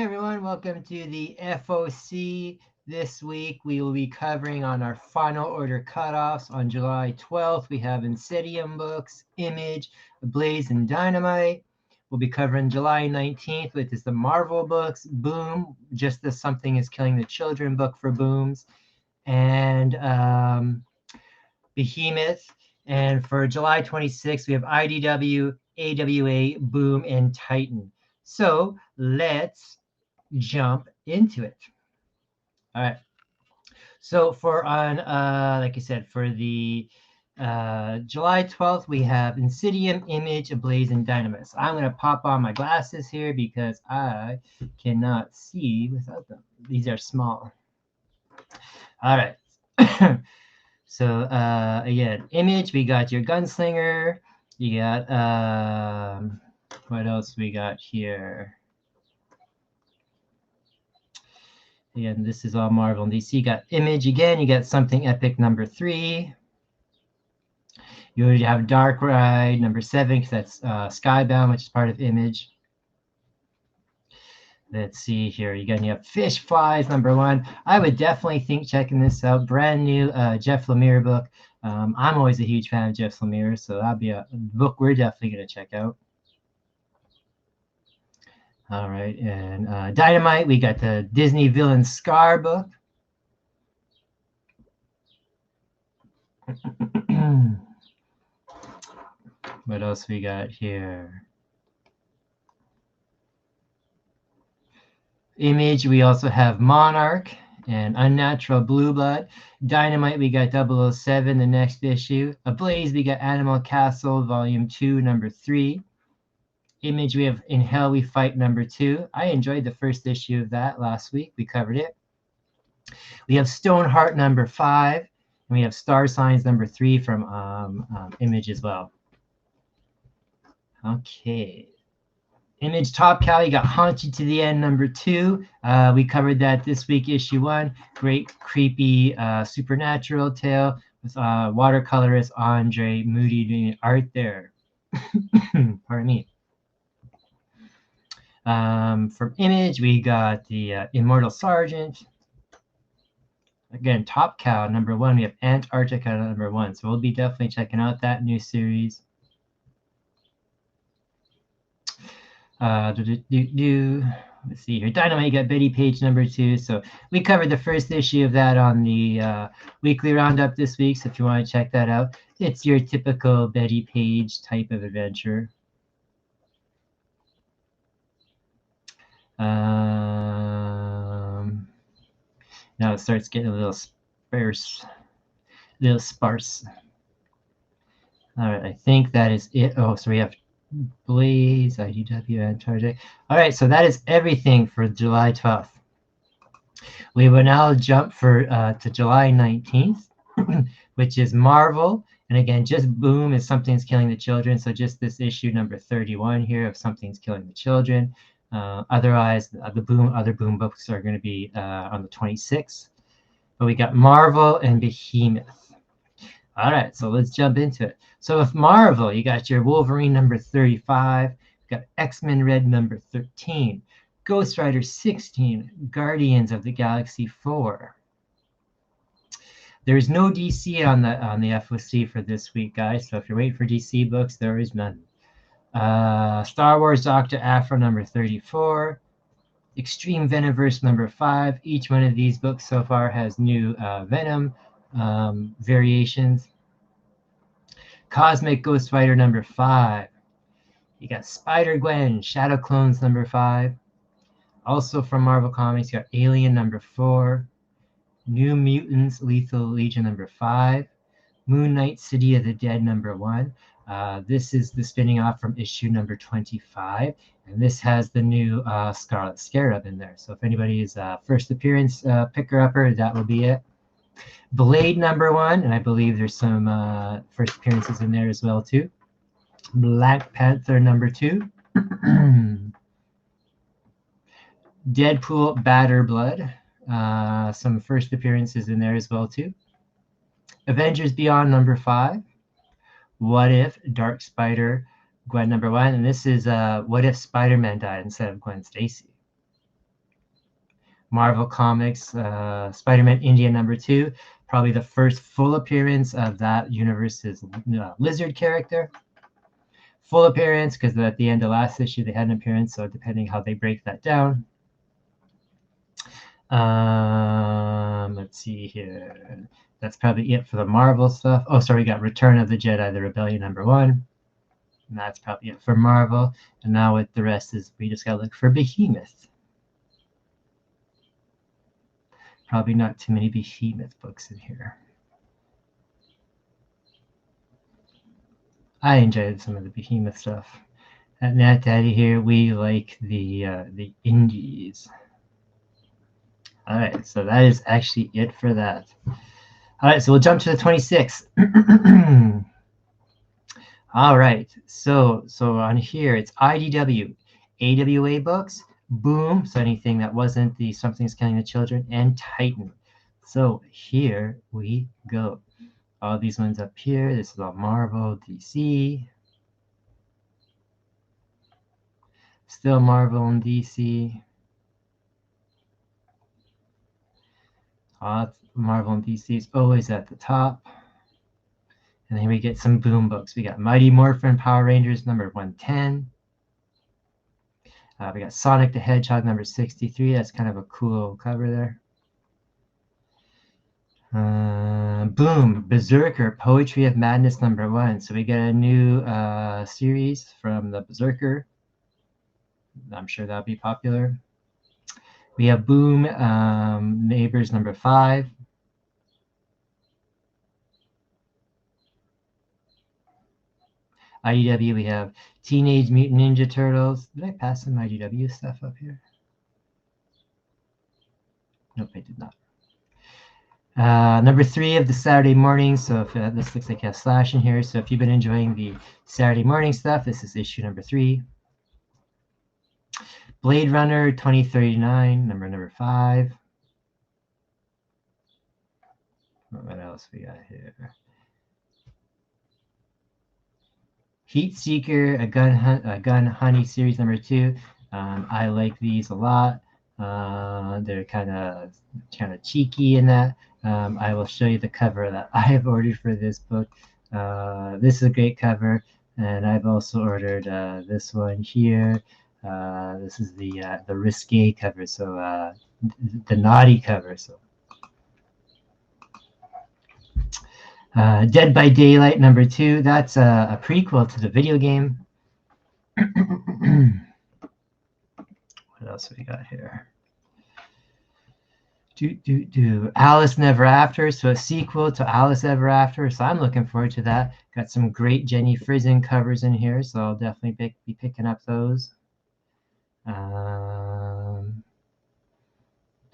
everyone, welcome to the FOC. This week we will be covering on our final order cutoffs. On July 12th, we have Incendium books, Image, Ablaze, and Dynamite. We'll be covering July 19th, which is the Marvel books, Boom, just the Something is Killing the Children book for Booms, and Behemoyh. And for July 26th, we have IDW, AWA, Boom, and Titan. So let's jump into it. All right. So for like I said, for the July 12th, we have Incendium, Image, Ablaze, and Dynamite. So I'm going to pop on my glasses here because I cannot see without them. These are small. All right. So again, Image, we got your Gunslinger. You got, what else we got here? Again, this is all Marvel and DC. You got Image again. You got Something Epic number 3. You already have Dark Ride number 7 because that's Skybound, which is part of Image. Let's see here. You have Fish Flies number 1. I would definitely think checking this out. Brand new Jeff Lemire book. I'm always a huge fan of Jeff Lemire, so that'll be a book we're definitely going to check out. All right, and Dynamite, we got the Disney Villain Scar book. What else we got here? Image, we also have Monarch and Unnatural Blue Blood. Dynamite, we got 007, the next issue. Ablaze, we got Animal Castle, Volume 2, number 3. Image, we have In Hell We Fight number 2. I enjoyed the first issue of that last week. We covered it. We have Stoneheart number 5. And we have Star Signs number 3 from Image as well. Okay. Image Top Cow, you got Haunt You to the End number 2. We covered that this week, issue 1. Great, creepy, supernatural tale with watercolorist Andre Moody doing art there. Pardon me. From Image, we got the Immortal Sergeant. Again, Top Cow number 1. We have Antarctica number 1. So we'll be definitely checking out that new series. Let's see here. Dynamite, you got Betty Page number 2. So we covered the first issue of that on the weekly roundup this week. So if you want to check that out, it's your typical Betty Page type of adventure. Now it starts getting a little sparse. All right, I think that is it. Oh, so we have Blaze, IDW, Antarctica. All right, so that is everything for July 12th. We will now jump to July 19th, which is Marvel. And again, just Boom is Something's Killing the Children. So just this issue number 31 here of Something's Killing the Children. Otherwise, the other Boom books are going to be on the 26th. But we got Marvel and Behemoyh. All right, so let's jump into it. So with Marvel, you got your Wolverine number 35. You got X-Men Red number 13. Ghost Rider 16. Guardians of the Galaxy 4. There's no DC on the FOC for this week, guys. So if you're waiting for DC books, there is none. Star Wars Dr. Aphra number 34. Extreme Venomverse number 5. Each one of these books so far has new Venom variations. Cosmic Ghost Rider number 5. You got Spider-Gwen, Shadow Clones number 5. Also from Marvel Comics, you got Alien number 4. New Mutants Lethal Legion number 5. Moon Knight City of the Dead number 1. This is the spinning off from issue number 25, and this has the new Scarlet Scarab in there. So if anybody is first appearance picker-upper, that will be it. Blade number 1, and I believe there's some first appearances in there as well too. Black Panther number 2. Deadpool Batter Blood, some first appearances in there as well too. Avengers Beyond number 5. What If Dark Spider Gwen number 1, and this is what if Spider-Man died instead of Gwen Stacy. Marvel Comics, Spider-Man India #2, probably the first full appearance of that universe's Lizard character. Full appearance, because at the end of last issue they had an appearance, so depending how they break that down. Let's see here. That's probably it for the Marvel stuff. Oh, sorry, we got Return of the Jedi, the Rebellion #1. And that's probably it for Marvel. And now with the rest is we just gotta look for Behemoth. Probably not too many Behemoth books in here. I enjoyed some of the Behemoth stuff. At Nat Daddy here, we like the indies. All right, so that is actually it for that. All right, so we'll jump to the 26th. All right, so on here it's IDW, AWA books, Boom, so anything that wasn't the Something's Killing the Children, and Titan. So here we go. All these ones up here. This is all Marvel, DC. Still Marvel and DC. Marvel and DC is always at the top. And then we get some Boom books. We got Mighty Morphin Power Rangers #110. We got Sonic the Hedgehog #63. That's kind of a cool cover there. Boom, Berserker Poetry of Madness #1. So we get a new series from the Berserker. I'm sure that'll be popular. We have Boom, Neighbors #5. IDW, we have Teenage Mutant Ninja Turtles. Did I pass some IDW stuff up here? Nope, I did not. #3 of the Saturday morning. So if this looks like a slash in here. So if you've been enjoying the Saturday morning stuff, this is issue #3. Blade Runner 2039, number 5. What else we got here? Heat Seeker, a Gun Honey series #2. I like these a lot. They're kind of cheeky in that. I will show you the cover that I have ordered for this book. This is a great cover, and I've also ordered this one here. This is the risque cover, so the naughty cover. So Dead by Daylight #2. That's a prequel to the video game. What else we got here? Alice Never After. So a sequel to Alice Ever After. So I'm looking forward to that. Got some great Jenny Frison covers in here, so I'll definitely be picking up those.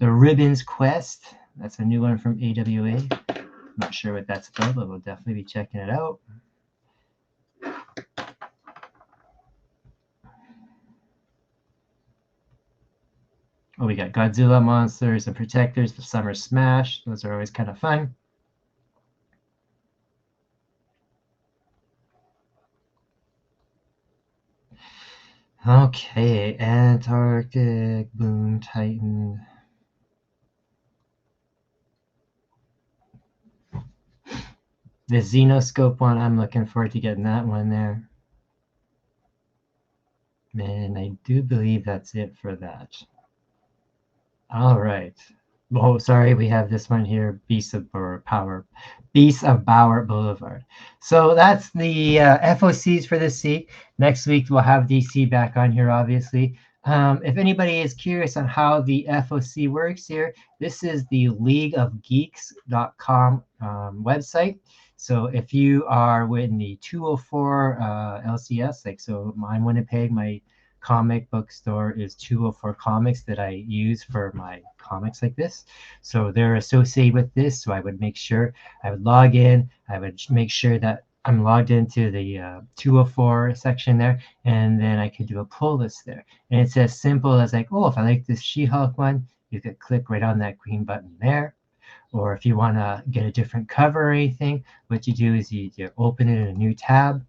The Ribbons Quest. That's a new one from AWA. Not sure what that's about, but we'll definitely be checking it out. Oh, we got Godzilla Monsters and Protectors, the Summer Smash. Those are always kind of fun. Okay, Antarctic, Boom, Titan. The Xenoscope one, I'm looking forward to getting that one there. And I do believe that's it for that. All right. Oh, sorry, we have this one here, Beasts of Bower Boulevard. So that's the FOCs for this week. Next week, we'll have DC back on here, obviously. If anybody is curious on how the FOC works here, this is the leagueofgeeks.com website. So if you are in the 204 LCS, like so I'm Winnipeg, my comic book store is 204 Comics that I use for my comics like this. So they're associated with this. So I would make sure I would log in. I would make sure that I'm logged into the 204 section there, and then I could do a pull list there. And it's as simple as like, oh, if I like this She-Hulk one, you could click right on that green button there. Or if you want to get a different cover or anything, what you do is you open it in a new tab.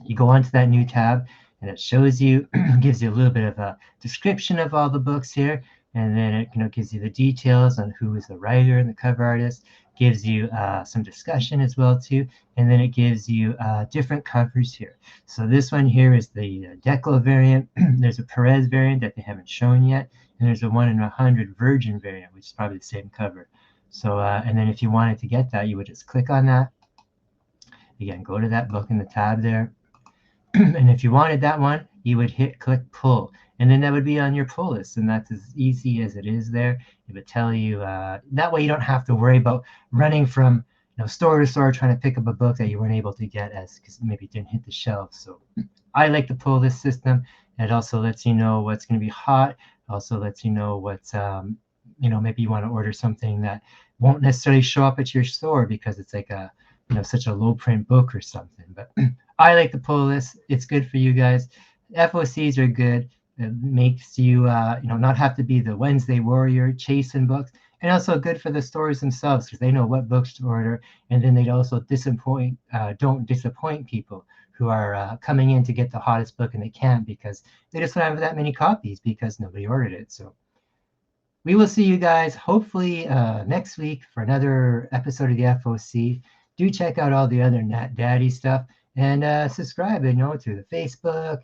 You go onto that new tab, and it shows you, gives you a little bit of a description of all the books here. and then it gives you the details on who is the writer and the cover artist, gives you some discussion as well too, and then it gives you different covers here. So this one here is the Decla variant. There's a Perez variant that they haven't shown yet, and there's a 1 in 100 Virgin variant, which is probably the same cover. So and then if you wanted to get that, you would just click on that. Again, go to that book in the tab there. And if you wanted that one, you would click pull, and then that would be on your pull list, and that's as easy as it is there. It would tell you that way you don't have to worry about running from store to store trying to pick up a book that you weren't able to get because maybe it didn't hit the shelves. So I like the pull list system. It also lets you know what's going to be hot. Also lets you know what's maybe you want to order something that won't necessarily show up at your store because it's like a such a low print book or something. But I like the pull list. It's good for you guys. FOCs are good. It makes you not have to be the Wednesday warrior chasing books, and also good for the stores themselves because they know what books to order, and then they also don't disappoint people who are coming in to get the hottest book and they can't because they just don't have that many copies because nobody ordered it. So we will see you guys hopefully next week for another episode of the FOC. Do check out all the other Nat Daddy stuff and subscribe, to the Facebook,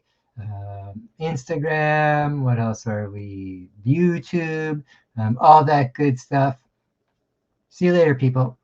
Instagram. What else are we? YouTube, all that good stuff. See you later, people.